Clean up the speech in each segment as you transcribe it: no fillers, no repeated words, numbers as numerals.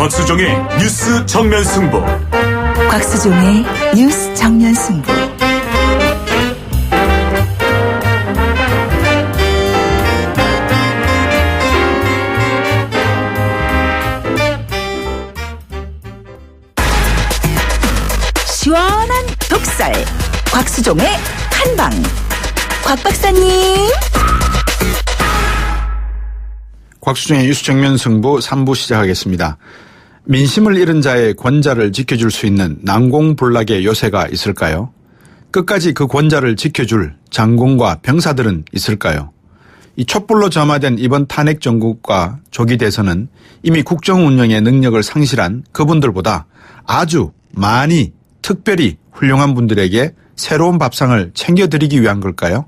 곽수종의 뉴스 정면 승부. 곽수종의 뉴스 정면 승부. 시원한 독설. 곽수종의 한방. 곽 박사님. 곽수종의 뉴스 정면 승부 3부 시작하겠습니다. 민심을 잃은 자의 권자를 지켜줄 수 있는 난공불락의 요새가 있을까요? 끝까지 그 권자를 지켜줄 장군과 병사들은 있을까요? 이 촛불로 점화된 이번 탄핵 정국과 조기 대선은 이미 국정 운영의 능력을 상실한 그분들보다 아주 많이 특별히 훌륭한 분들에게 새로운 밥상을 챙겨드리기 위한 걸까요?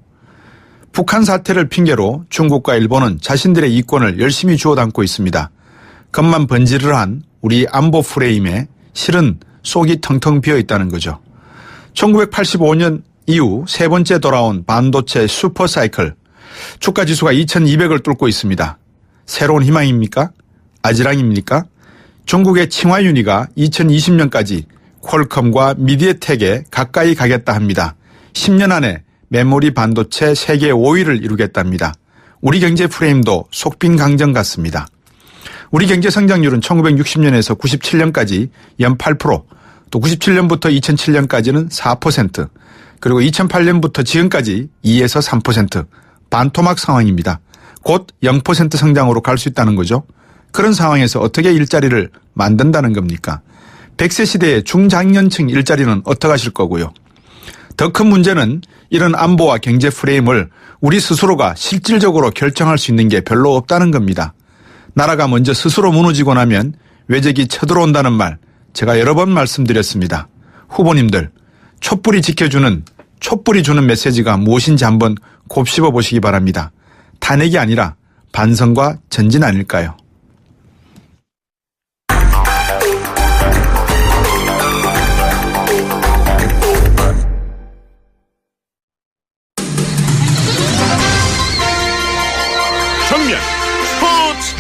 북한 사태를 핑계로 중국과 일본은 자신들의 이권을 열심히 주워 담고 있습니다. 겉만 번지르르한 우리 안보 프레임에 실은 속이 텅텅 비어 있다는 거죠. 1985년 이후 세 번째 돌아온 반도체 슈퍼사이클. 주가지수가 2200을 뚫고 있습니다. 새로운 희망입니까? 아지랑입니까? 중국의 칭화윤희가 2020년까지 퀄컴과 미디어텍에 가까이 가겠다 합니다. 10년 안에 메모리 반도체 세계 5위를 이루겠답니다. 우리 경제 프레임도 속빈 강정 같습니다. 우리 경제 성장률은 1960년에서 97년까지 연 8%, 또 97년부터 2007년까지는 4%, 그리고 2008년부터 지금까지 2에서 3%, 반토막 상황입니다. 곧 0% 성장으로 갈 수 있다는 거죠. 그런 상황에서 어떻게 일자리를 만든다는 겁니까? 100세 시대의 중장년층 일자리는 어떻게 하실 거고요. 더 큰 문제는 이런 안보와 경제 프레임을 우리 스스로가 실질적으로 결정할 수 있는 게 별로 없다는 겁니다. 나라가 먼저 스스로 무너지고 나면 외적이 쳐들어온다는 말 제가 여러 번 말씀드렸습니다. 후보님들 촛불이 주는 메시지가 무엇인지 한번 곱씹어 보시기 바랍니다. 탄핵이 아니라 반성과 전진 아닐까요? 정면 스포츠.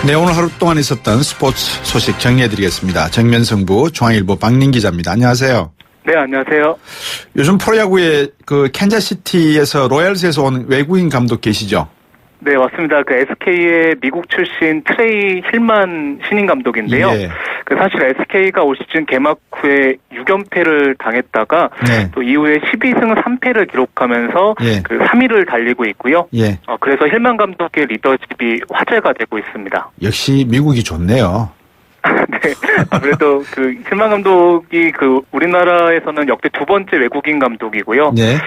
네, 오늘 하루 동안 있었던 스포츠 소식 정리해드리겠습니다. 정면승부 중앙일보 박민 기자입니다. 안녕하세요. 네, 안녕하세요. 요즘 프로야구의 그 캔자시티에서 로얄스에서 온 외국인 감독 계시죠? 네, 맞습니다. 그 SK의 미국 출신 트레이 힐만 신인 감독인데요. 예. 그 사실 SK가 올 시즌 개막 후에 6연패를 당했다가 네. 또 이후에 12승 3패를 기록하면서 예. 그 3위를 달리고 있고요. 예. 그래서 힐만 감독의 리더십이 화제가 되고 있습니다. 역시 미국이 좋네요. 네. 아무래도 그 힐만 감독이 그 우리나라에서는 역대 두 번째 외국인 감독이고요. 네.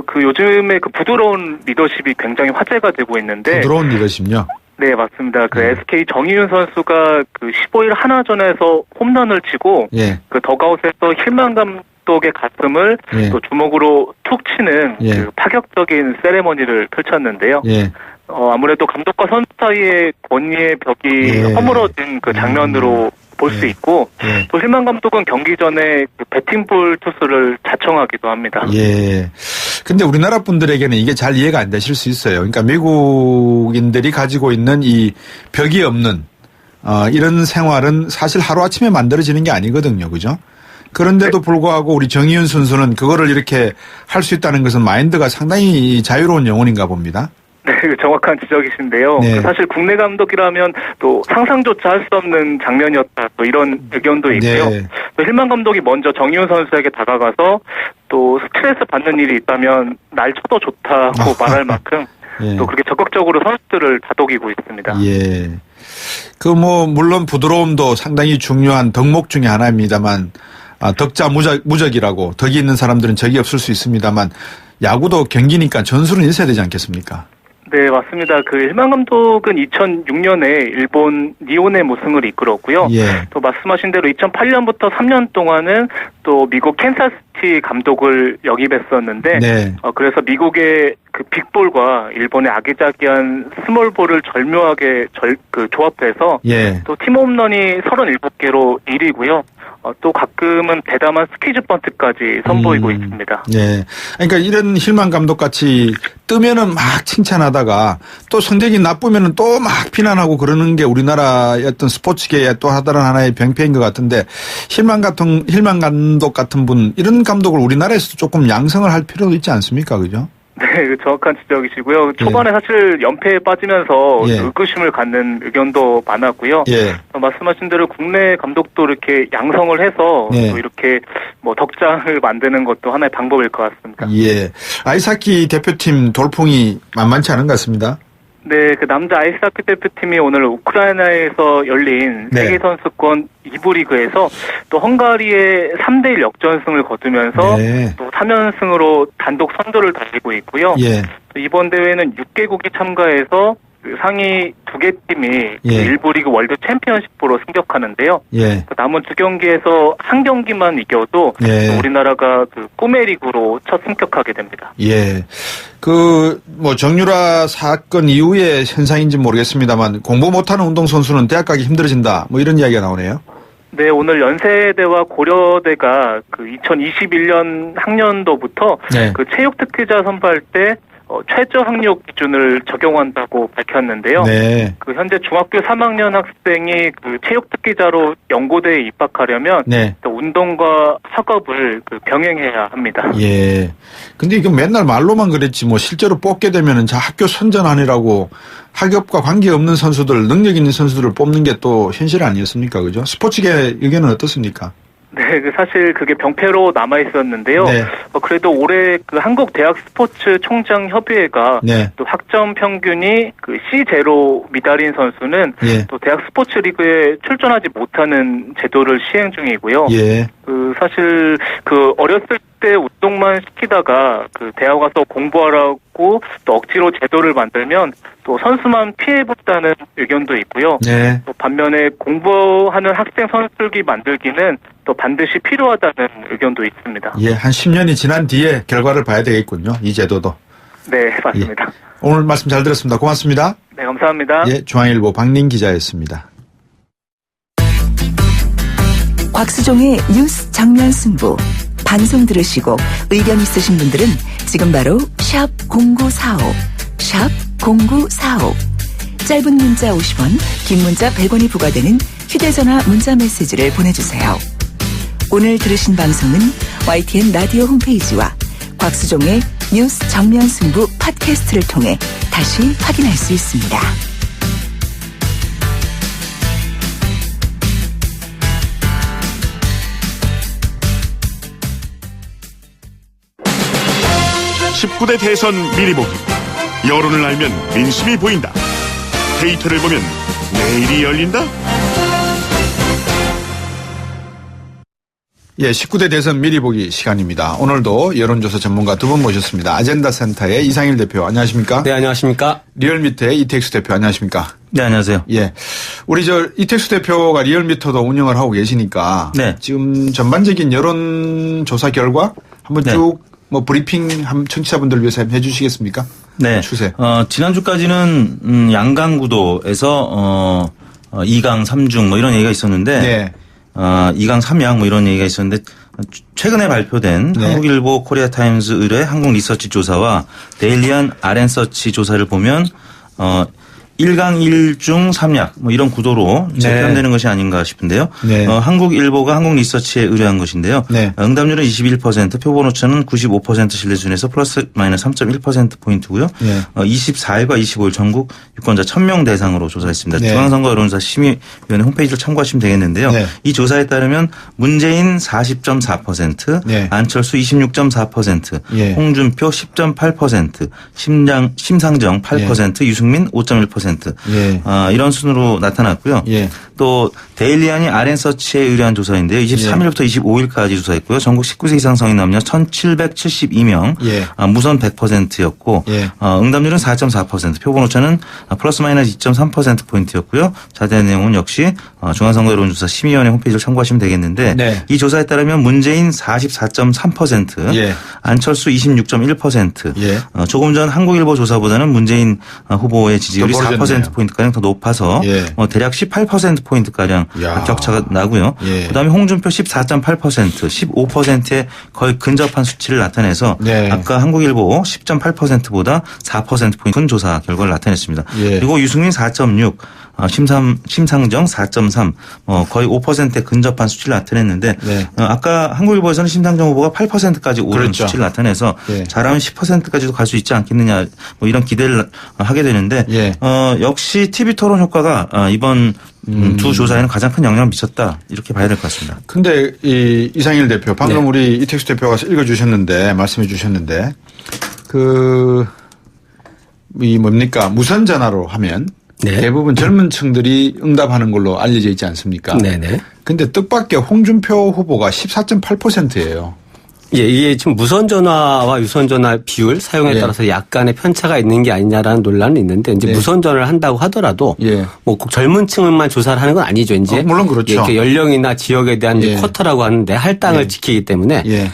그 요즘에 그 부드러운 리더십이 굉장히 화제가 되고 있는데. 부드러운 리더십요? 네, 맞습니다. 그 SK 정희윤 선수가 그 15일 하나전에서 홈런을 치고 예. 그 더가웃에서 힐만 감독의 가슴을 예. 또 주먹으로 툭 치는 예. 그 파격적인 세레머니를 펼쳤는데요. 예. 아무래도 감독과 선수 사이의 권위의 벽이 예. 허물어진 그 장면으로 볼 수 예. 있고 예. 또 힐만 감독은 경기 전에 그 배팅볼 투수를 자청하기도 합니다. 예. 근데 우리나라 분들에게는 이게 잘 이해가 안 되실 수 있어요. 그러니까 미국인들이 가지고 있는 이 벽이 없는 이런 생활은 사실 하루아침에 만들어지는 게 아니거든요. 그죠? 그런데도 불구하고 우리 정희윤 선수는 그거를 이렇게 할 수 있다는 것은 마인드가 상당히 자유로운 영혼인가 봅니다. 네, 정확한 지적이신데요. 네. 사실 국내 감독이라면 또 상상조차 할 수 없는 장면이었다. 또 이런 의견도 있고요. 네. 또 힐만 감독이 먼저 정희훈 선수에게 다가가서 또 스트레스 받는 일이 있다면 날 쳐도 좋다고 말할 만큼 예. 또 그렇게 적극적으로 선수들을 다독이고 있습니다. 예. 물론 부드러움도 상당히 중요한 덕목 중에 하나입니다만, 덕자 무적이라고 덕이 있는 사람들은 적이 없을 수 있습니다만, 야구도 경기니까 전술은 있어야 되지 않겠습니까? 네, 맞습니다. 그 힐만 감독은 2006년에 일본 니온의 우승을 이끌었고요. 예. 또 말씀하신 대로 2008년부터 3년 동안은 또 미국 캔사스시티 감독을 역임했었는데, 네. 그래서 미국의 그 빅볼과 일본의 아기자기한 스몰볼을 절묘하게 조합해서 예. 또 팀 홈런이 37개로 1위고요. 또 가끔은 대담한 스퀴즈 번트까지 선보이고 있습니다. 예. 그러니까 이런 힐만 감독 같이 뜨면은 막 칭찬하다가 또 성적이 나쁘면은 또 막 비난하고 그러는 게 우리나라의 어떤 스포츠계의 또 다른 하나의 병폐인 것 같은데 힐만 감독 같은 분 이런 감독을 우리나라에서도 조금 양성을 할 필요도 있지 않습니까? 그죠? 네, 정확한 지적이시고요. 초반에 사실 연패에 빠지면서 예. 의구심을 갖는 의견도 많았고요. 예. 말씀하신 대로 국내 감독도 이렇게 양성을 해서 예. 또 이렇게 뭐 덕장을 만드는 것도 하나의 방법일 것 같습니다. 예. 아이스하키 대표팀 돌풍이 만만치 않은 것 같습니다. 네, 그 남자 아이스하키 대표팀이 오늘 우크라이나에서 열린 네. 세계선수권 2부 리그에서 또 헝가리의 3대1 역전승을 거두면서 네. 또 3연승으로 단독 선두를 달리고 있고요. 예. 또 이번 대회는 6개국이 참가해서 그 상위 2개 팀이 예. 일부 리그 월드 챔피언십으로 승격하는데요. 예. 그 남은 2경기에서 한 경기만 이겨도 예. 또 우리나라가 그 꿈의 리그로 첫 승격하게 됩니다. 예. 뭐 정유라 사건 이후의 현상인지 모르겠습니다만 공부 못하는 운동선수는 대학 가기 힘들어진다. 뭐 이런 이야기가 나오네요. 네, 오늘 연세대와 고려대가 그 2021년 학년도부터 네. 그 체육 특기자 선발 때 최저 학력 기준을 적용한다고 밝혔는데요. 네. 그 현재 중학교 3학년 학생이 그 체육 특기자로 연고대에 입학하려면 네. 또 운동과 학업을 그 병행해야 합니다. 예. 근데 이거 맨날 말로만 그랬지 뭐 실제로 뽑게 되면은 자 학교 선전하느라고 학업과 관계없는 선수들, 능력 있는 선수들을 뽑는 게 또 현실 아니었습니까? 그죠? 스포츠계 의견은 어떻습니까? 네, 그 사실 그게 병폐로 남아 있었는데요. 네. 그래도 올해 그 한국 대학 스포츠 총장 협의회가 네. 또 학점 평균이 그 C0 미달인 선수는 예. 또 대학 스포츠 리그에 출전하지 못하는 제도를 시행 중이고요. 예. 그 사실 그 어렸을 때 운동만 시키다가 그 대학 가서 공부하라고 또 억지로 제도를 만들면 또 선수만 피해본다는 의견도 있고요. 네. 또 반면에 공부하는 학생 선수기 만들기는 또 반드시 필요하다는 의견도 있습니다. 예. 한 10년이 지난 뒤에 결과를 봐야 되겠군요. 이 제도도. 네, 맞습니다. 오늘 말씀 잘 들었습니다. 고맙습니다. 네, 감사합니다. 예. 중앙일보 박민 기자였습니다. 곽수종의 뉴스 정면 승부. 방송 들으시고 의견 있으신 분들은 지금 바로 샵 0945, 샵 0945. 짧은 문자 50원, 긴 문자 100원이 부과되는 휴대전화 문자 메시지를 보내주세요. 오늘 들으신 방송은 YTN 라디오 홈페이지와 곽수종의 뉴스 정면 승부 팟캐스트를 통해 다시 확인할 수 있습니다. (19대) 대선 미리 보기. 여론을 알면 민심이 보인다. 데이터를 보면 내일이 열린다. 예, 19대 대선 미리 보기 시간입니다. 오늘도 여론조사 전문가 두 분 모셨습니다. 아젠다 센터의 이상일 대표 안녕하십니까? 네, 안녕하십니까? 리얼미터의 이택수 대표 안녕하십니까? 네, 안녕하세요. 예. 우리 이택수 대표가 리얼미터도 운영을 하고 계시니까 네. 지금 전반적인 여론조사 결과 한번 네. 쭉 뭐 브리핑 청취자분들 위해서 해 주시겠습니까? 네. 추세. 지난주까지는 양강구도에서 2강 3중 뭐 이런 얘기가 있었는데 네. 2강 3양 뭐 이런 얘기가 있었는데 최근에 발표된 네. 한국일보 코리아타임스 의뢰 한국리서치 조사와 데일리안 RN서치 조사를 보면 1강 1중 3약 뭐 이런 구도로 재편되는 것이 아닌가 싶은데요. 네. 한국일보가 한국리서치에 의뢰한 것인데요. 네. 응답률은 21%, 표본 오차는 95% 신뢰 수준에서 플러스 마이너스 3.1%포인트고요. 네. 24일과 25일 전국 유권자 1000명 대상으로 조사했습니다. 네. 중앙선거 여론조사 심의위원회 홈페이지를 참고하시면 되겠는데요. 네. 이 조사에 따르면 문재인 40.4%, 네. 안철수 26.4%, 예. 홍준표 10.8%, 심상정 8%, 예. 유승민 5.1%. 예. 이런 순으로 나타났고요. 예. 또 데일리안이 RN서치에 의뢰한 조사인데요. 23일부터 25일까지 조사했고요. 전국 19세 이상 성인 남녀 1,772명, 예. 무선 100%였고 예. 응답률은 4.4%, 표본 오차는 플러스 마이너스 2.3%포인트였고요. 자세한 내용은 역시 중앙선거 여론조사 심의위원회 홈페이지를 참고하시면 되겠는데 네. 이 조사에 따르면 문재인 44.3%, 예. 안철수 26.1%, 예. 조금 전 한국일보 조사보다는 문재인 후보의 지지율이 더 벌어졌네요. 4%포인트가량 더 높아서 예. 대략 18% 30포인트가량 야. 격차가 나고요. 예. 그다음에 홍준표 14.8%, 15%에 거의 근접한 수치를 나타내서 네. 아까 한국일보 10.8%보다 4%포인트 조사 결과를 나타냈습니다. 예. 그리고 유승민 4.6, 심상정 4.3, 거의 5%에 근접한 수치를 나타냈는데 네. 아까 한국일보에서는 심상정 후보가 8%까지 오른 그렇죠. 수치를 나타내서 예. 잘하면 10%까지도 갈 수 있지 않겠느냐 뭐 이런 기대를 하게 되는데 예. 역시 TV 토론 효과가 이번 두 조사에는 가장 큰 영향을 미쳤다 이렇게 봐야 될 것 같습니다. 근데 이 이상일 대표 방금 네. 우리 이택수 대표가 읽어주셨는데 말씀해 주셨는데 이 뭡니까 무선 전화로 하면 네. 대부분 젊은 층들이 응답하는 걸로 알려져 있지 않습니까? 네네. 근데 뜻밖의 홍준표 후보가 14.8%예요. 예, 이게 지금 무선 전화와 유선 전화 비율 사용에 예. 따라서 약간의 편차가 있는 게 아니냐라는 논란은 있는데 이제 예. 무선 전화를 한다고 하더라도 예. 뭐 꼭 젊은 층만 조사를 하는 건 아니죠. 이제 물론 그렇죠. 이렇게 연령이나 지역에 대한 예. 쿼터라고 하는데 할당을 예. 지키기 때문에 예.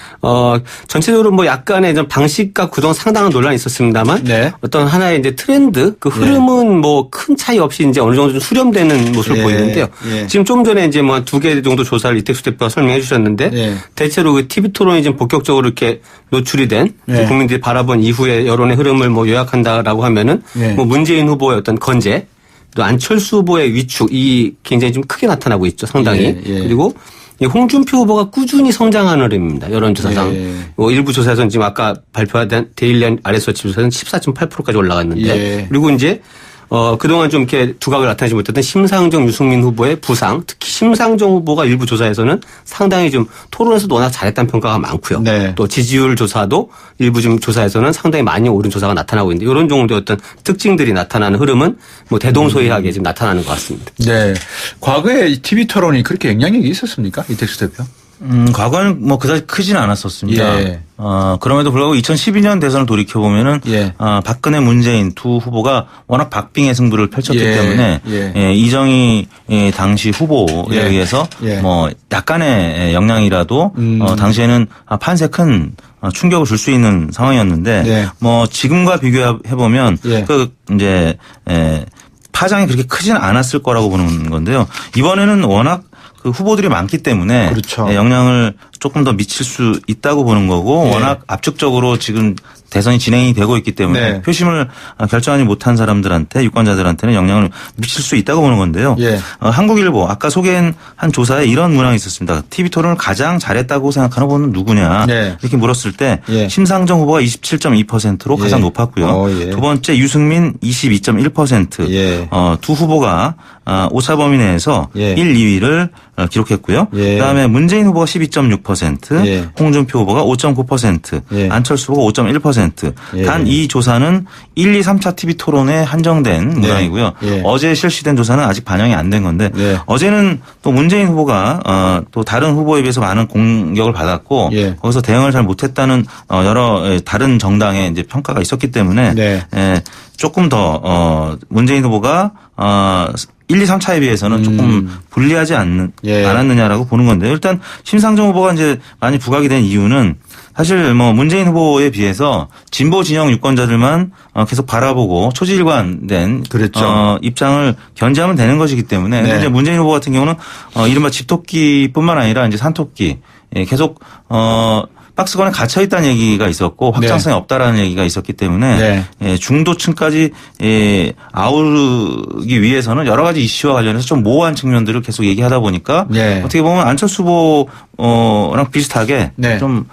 전체적으로 뭐 약간의 좀 방식과 그동안 상당한 논란이 있었습니다만 네. 어떤 하나의 이제 트렌드 그 흐름은 뭐 큰 차이 없이 이제 어느 정도 좀 수렴되는 모습을 예. 보이는데요. 예. 지금 좀 전에 이제 뭐 두 개 정도 조사를 이택수 대표가 설명해 주셨는데 예. 대체로 그 TV 토론이 좀 본격적으로 이렇게 노출이 된 예. 국민들이 바라본 이후의 여론의 흐름을 뭐 요약한다라고 하면은 예. 뭐 문재인 후보의 어떤 건재 또 안철수 후보의 위축 이 굉장히 좀 크게 나타나고 있죠. 상당히. 예. 예. 그리고 이 홍준표 후보가 꾸준히 성장하는 흐름입니다. 여론조사상. 예. 뭐 일부 조사에서는 지금 아까 발표한 데일리 RS워치 조사는 14.8%까지 올라갔는데 예. 그리고 이제 그동안 좀 이렇게 두각을 나타내지 못했던 심상정, 유승민 후보의 부상, 특히 심상정 후보가 일부 조사에서는 상당히 좀 토론에서도 워낙 잘했다는 평가가 많고요. 네. 또 지지율 조사도 일부 좀 조사에서는 상당히 많이 오른 조사가 나타나고 있는데 이런 정도의 어떤 특징들이 나타나는 흐름은 뭐 대동소이하게 지금 나타나는 것 같습니다. 네. 과거에 TV 토론이 그렇게 영향력이 있었습니까? 이택수 대표? 과거에는 뭐 그다지 크지는 않았었습니다. 예. 그럼에도 불구하고 2012년 대선을 돌이켜보면은 예. 박근혜 문재인 두 후보가 워낙 박빙의 승부를 펼쳤기 예. 때문에 예. 이정희 당시 후보에 예. 의해서 예. 뭐 약간의 영향이라도 당시에는 판세 큰 충격을 줄 수 있는 상황이었는데 네. 뭐 지금과 비교해 보면 예. 이제 파장이 그렇게 크지는 않았을 거라고 보는 건데요. 이번에는 워낙 그 후보들이 많기 때문에 그렇죠. 영향을 조금 더 미칠 수 있다고 보는 거고 예. 워낙 압축적으로 지금 대선이 진행이 되고 있기 때문에 네. 표심을 결정하지 못한 사람들한테 유권자들한테는 영향을 미칠 수 있다고 보는 건데요. 예. 한국일보 아까 소개한 한 조사에 이런 문항이 있었습니다. TV 토론을 가장 잘했다고 생각하는 후보는 누구냐 네. 이렇게 물었을 때 예. 심상정 후보가 27.2%로 가장 예. 높았고요. 예. 두 번째 유승민 22.1%. 예. 두 후보가 오차 범위 내에서 예. 1, 2위를 기록했고요. 예. 그다음에 문재인 후보가 12.6%, 예. 홍준표 후보가 5.9%, 예. 안철수 후보가 5.1%. 예. 단 이 조사는 1, 2, 3차 TV 토론에 한정된 문항이고요. 예. 어제 실시된 조사는 아직 반영이 안 된 건데 예. 어제는 또 문재인 후보가 또 다른 후보에 비해서 많은 공격을 받았고 예. 거기서 대응을 잘 못했다는 여러 다른 정당의 이제 평가가 있었기 때문에 네. 조금 더 문재인 후보가 1, 2, 3차에 비해서는 조금 불리하지 예. 않았느냐라고 보는 건데요. 일단 심상정 후보가 이제 많이 부각이 된 이유는 사실 뭐 문재인 후보에 비해서 진보 진영 유권자들만 계속 바라보고 초지일관된 그렇죠. 입장을 견제하면 되는 것이기 때문에 네. 이제 문재인 후보 같은 경우는 이른바 집토끼뿐만 아니라 이제 산토끼 계속 박스권에 갇혀 있다는 얘기가 있었고 확장성이 없다라는 얘기가 있었기 때문에 네. 중도층까지 아우르기 위해서는 여러 가지 이슈와 관련해서 좀 모호한 측면들을 계속 얘기하다 보니까 네. 어떻게 보면 안철수 후보랑 비슷하게 네. 좀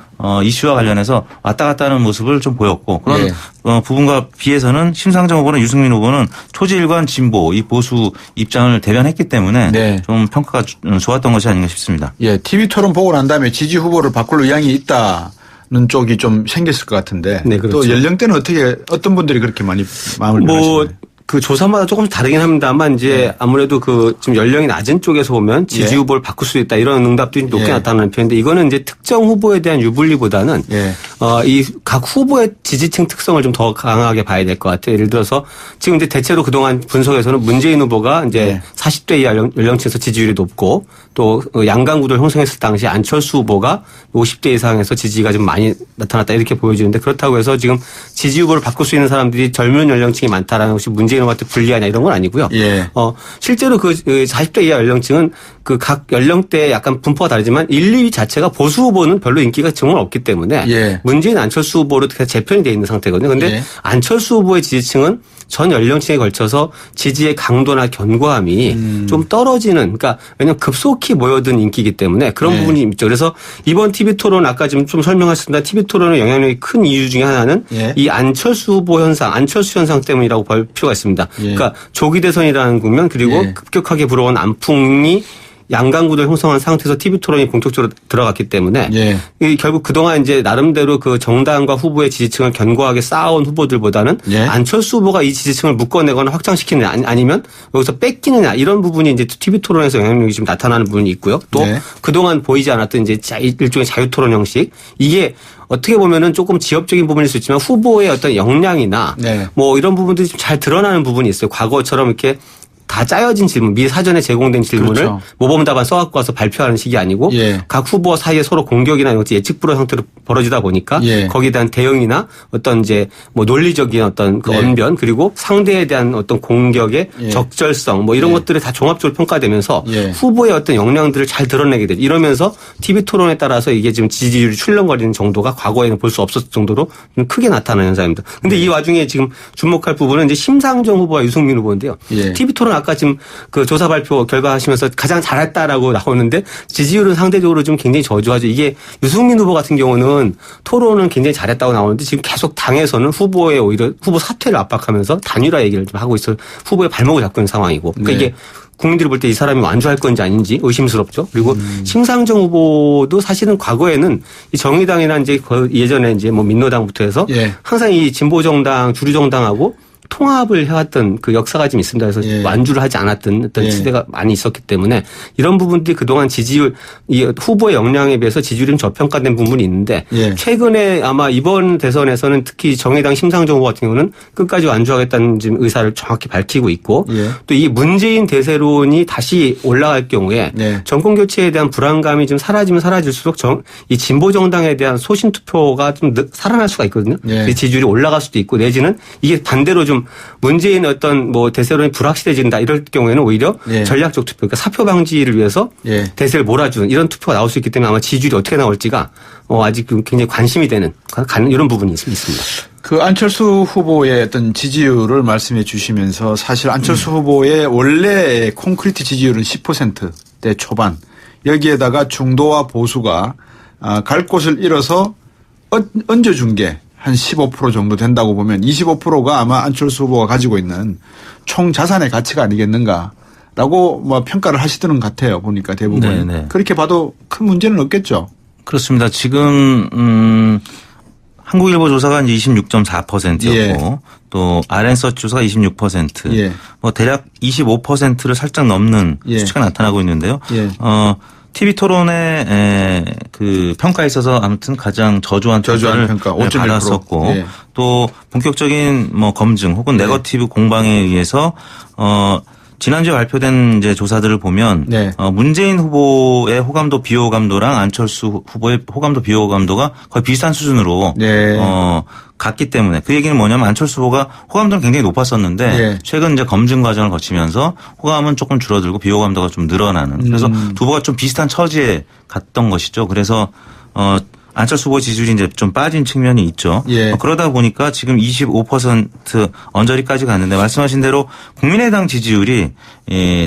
이슈와 관련해서 왔다 갔다 하는 모습을 좀 보였고 그런 네. 부분과 비해서는 심상정 후보나 유승민 후보는 초지일관 진보 이 보수 입장을 대변했기 때문에 네. 좀 평가가 좋았던 것이 아닌가 싶습니다. 예, TV 토론 보고 난 다음에 지지 후보를 바꿀 의향이 있다는 쪽이 좀 생겼을 것 같은데. 네, 그렇죠. 또 연령대는 어떤 분들이 그렇게 많이 마음을 뭐 변하시나요? 그 조사마다 조금씩 다르긴 합니다만 이제 아무래도 그 지금 연령이 낮은 쪽에서 보면 지지 예. 후보를 바꿀 수 있다 이런 응답들이 높게 예. 나타나는 편인데 이거는 이제 특정 후보에 대한 유불리보다는 예. 이 각 후보의 지지층 특성을 좀 더 강하게 봐야 될 것 같아요. 예를 들어서 지금 이제 대체로 그동안 분석에서는 문재인 후보가 이제 예. 40대 이하 연령층에서 지지율이 높고 또 양강 구도를 형성했을 당시 안철수 후보가 50대 이상에서 지지가 좀 많이 나타났다 이렇게 보여지는데 그렇다고 해서 지금 지지 후보를 바꿀 수 있는 사람들이 젊은 연령층이 많다라는 것이 문재인 이런 것들 불리하냐 이런 건 아니고요. 예. 실제로 그 40대 이하 연령층은 그 각 연령대에 약간 분포가 다르지만 1, 2위 자체가 보수 후보는 별로 인기가 정말 없기 때문에 예. 문재인 안철수 후보로 재편이 돼 있는 상태거든요. 근데 예. 안철수 후보의 지지층은 전 연령층에 걸쳐서 지지의 강도나 견고함이 좀 떨어지는, 그러니까 왜냐하면 급속히 모여든 인기이기 때문에 그런 예. 부분이 있죠. 그래서 이번 TV 토론 아까 좀 설명하셨습니다. TV 토론의 영향력이 큰 이유 중에 하나는 예. 이 안철수 후보 현상, 안철수 현상 때문이라고 볼 필요가 있습니다. 예. 그러니까 조기 대선이라는 국면 그리고 예. 급격하게 불어온 안풍이 양강구도를 형성한 상태에서 TV 토론이 본격적으로 들어갔기 때문에 예. 이 결국 그동안 이제 나름대로 그 정당과 후보의 지지층을 견고하게 쌓아온 후보들보다는 예. 안철수 후보가 이 지지층을 묶어내거나 확장시키느냐 아니면 여기서 뺏기느냐 이런 부분이 이제 TV 토론에서 영향력이 좀 나타나는 부분이 있고요. 또 네. 그동안 보이지 않았던 이제 일종의 자유 토론 형식, 이게 어떻게 보면은 조금 지엽적인 부분일 수 있지만 후보의 어떤 역량이나 네. 뭐 이런 부분들이 좀 잘 드러나는 부분이 있어요. 과거처럼 이렇게 다 짜여진 질문, 미리 사전에 제공된 질문을 그렇죠. 모범 답안 써갖고 와서 발표하는 식이 아니고 예. 각 후보 사이에 서로 공격이나 이런 것이 예측 불허 형태로 벌어지다 보니까 예. 거기에 대한 대응이나 어떤 이제 뭐 논리적인 어떤 그 네. 언변 그리고 상대에 대한 어떤 공격의 예. 적절성 뭐 이런 예. 것들이 다 종합적으로 평가되면서 예. 후보의 어떤 역량들을 잘 드러내게 되죠. 이러면서 TV 토론에 따라서 이게 지금 지지율이 출렁거리는 정도가 과거에는 볼 수 없었을 정도로 좀 크게 나타나는 현상입니다. 근데 이 와중에 지금 주목할 부분은 이제 심상정 후보와 유승민 후보인데요. 예. TV 토론 아까 지금 그 조사 발표 결과 하시면서 가장 잘했다라고 나오는데 지지율은 상대적으로 좀 굉장히 저조하죠. 이게 유승민 후보 같은 경우는 토론은 굉장히 잘했다고 나오는데 지금 계속 당에서는 후보의 오히려 후보 사퇴를 압박하면서 단일화 얘기를 좀 하고 있어 후보의 발목을 잡고 있는 상황이고. 그러니까 네. 이게 국민들이 볼 때 이 사람이 완주할 건지 아닌지 의심스럽죠. 그리고 심상정 후보도 사실은 과거에는 이 정의당이나 이제 예전에 이제 뭐 민노당부터 해서 예. 항상 이 진보정당, 주류정당하고 통합을 해왔던 그 역사가 좀 있습니다. 그래서 예. 완주를 하지 않았던 어떤 예. 시대가 많이 있었기 때문에 이런 부분들이 그동안 지지율, 이 후보의 역량에 비해서 지지율이 좀 저평가된 부분이 있는데 예. 최근에 아마 이번 대선에서는 특히 정의당 심상정 후보 같은 경우는 끝까지 완주하겠다는 지금 의사를 정확히 밝히고 있고 예. 또 이 문재인 대세론이 다시 올라갈 경우에 네. 정권 교체에 대한 불안감이 좀 사라지면 사라질수록 이 진보 정당에 대한 소신 투표가 좀 살아날 수가 있거든요. 예. 그 지지율이 올라갈 수도 있고 내지는 이게 반대로 좀 문재인의 어떤 뭐 대세론이 불확실해진다 이럴 경우에는 오히려 예. 전략적 투표, 그러니까 사표 방지를 위해서 예. 대세를 몰아주는 이런 투표가 나올 수 있기 때문에 아마 지지율이 어떻게 나올지가 아직 굉장히 관심이 되는 이런 부분이 있습니다. 그 안철수 후보의 어떤 지지율을 말씀해 주시면서 사실 안철수 후보의 원래 콘크리트 지지율은 10%대 초반, 여기에다가 중도와 보수가 갈 곳을 잃어서 얹어준 게 한 15% 정도 된다고 보면 25%가 아마 안철수 후보가 가지고 있는 총 자산의 가치가 아니겠는가라고 뭐 평가를 하시더는 것 같아요. 보니까 대부분. 네네. 그렇게 봐도 큰 문제는 없겠죠. 그렇습니다. 지금 한국일보 조사가 이제 26.4%였고 예. 또 아랜서치 조사가 26%. 예. 뭐 대략 25%를 살짝 넘는 예. 수치가 나타나고 있는데요. 예. TV 토론의 그 평가에 있어서 아무튼 가장 저조한 저조한 평가를 평가 5.1%. 받았었고 예. 또 본격적인 뭐 검증 혹은 네. 네거티브 공방에 의해서 지난주에 발표된 이제 조사들을 보면 네. 문재인 후보의 호감도 비호감도랑 안철수 후보의 호감도 비호감도가 거의 비슷한 수준으로 네. 갔기 때문에 그 얘기는 뭐냐면 안철수 후보가 호감도는 굉장히 높았었는데 네. 최근 이제 검증 과정을 거치면서 호감은 조금 줄어들고 비호감도가 좀 늘어나는 그래서 두 후보가 좀 비슷한 처지에 갔던 것이죠. 그래서 안철수 후보 지지율이 이제 좀 빠진 측면이 있죠. 예. 그러다 보니까 지금 25% 언저리까지 갔는데 말씀하신 대로 국민의당 지지율이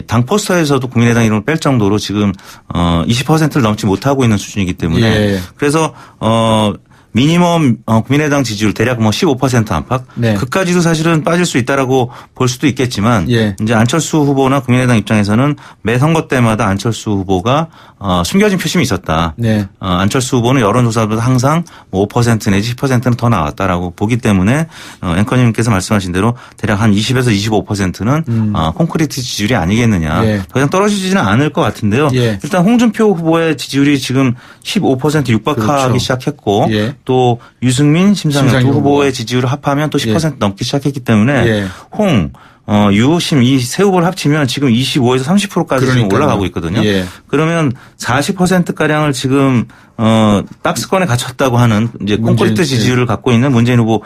당 포스터에서도 국민의당 이름을 뺄 정도로 지금 20%를 넘지 못하고 있는 수준이기 때문에 예. 그래서 미니멈 국민의당 지지율 대략 뭐 15% 안팎 네. 그까지도 사실은 빠질 수 있다라고 볼 수도 있겠지만 예. 이제 안철수 후보나 국민의당 입장에서는 매 선거 때마다 안철수 후보가 숨겨진 표심이 있었다. 네. 안철수 후보는 여론조사보다 항상 뭐 5% 내지 10%는 더 나왔다라고 보기 때문에 앵커님께서 말씀하신 대로 대략 한 20에서 25%는 콘크리트 지지율이 아니겠느냐. 예. 더 이상 떨어지지는 않을 것 같은데요. 예. 일단 홍준표 후보의 지지율이 지금 15% 육박하기 그렇죠. 시작했고 예. 또 유승민, 심상정 두 심상정 후보의 지지율을 합하면 또 10% 넘기 시작했기 때문에 예. 유, 심 이 세 후보를 합치면 지금 25에서 30%까지 지금 그러니까요. 올라가고 있거든요. 예. 그러면 40%가량을 지금 박스권에 갇혔다고 하는 이제 콘크리트 문재인, 지지율을 갖고 있는 문재인 후보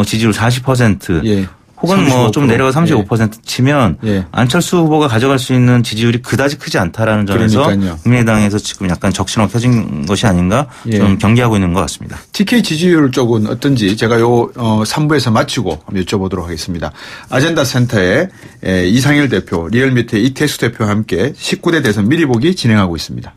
지지율 40% 예. 혹은 뭐 좀 35%. 내려가 35% 치면 예. 안철수 후보가 가져갈 수 있는 지지율이 그다지 크지 않다라는 점에서 그러니까요. 국민의당에서 지금 약간 적신호가 켜진 것이 아닌가 예. 좀 경계하고 있는 것 같습니다. TK 지지율 쪽은 어떤지 제가 요 3부에서 마치고 한번 여쭤보도록 하겠습니다. 아젠다 센터의 이상일 대표, 리얼미터의 이태수 대표와 함께 19대 대선 미리 보기 진행하고 있습니다.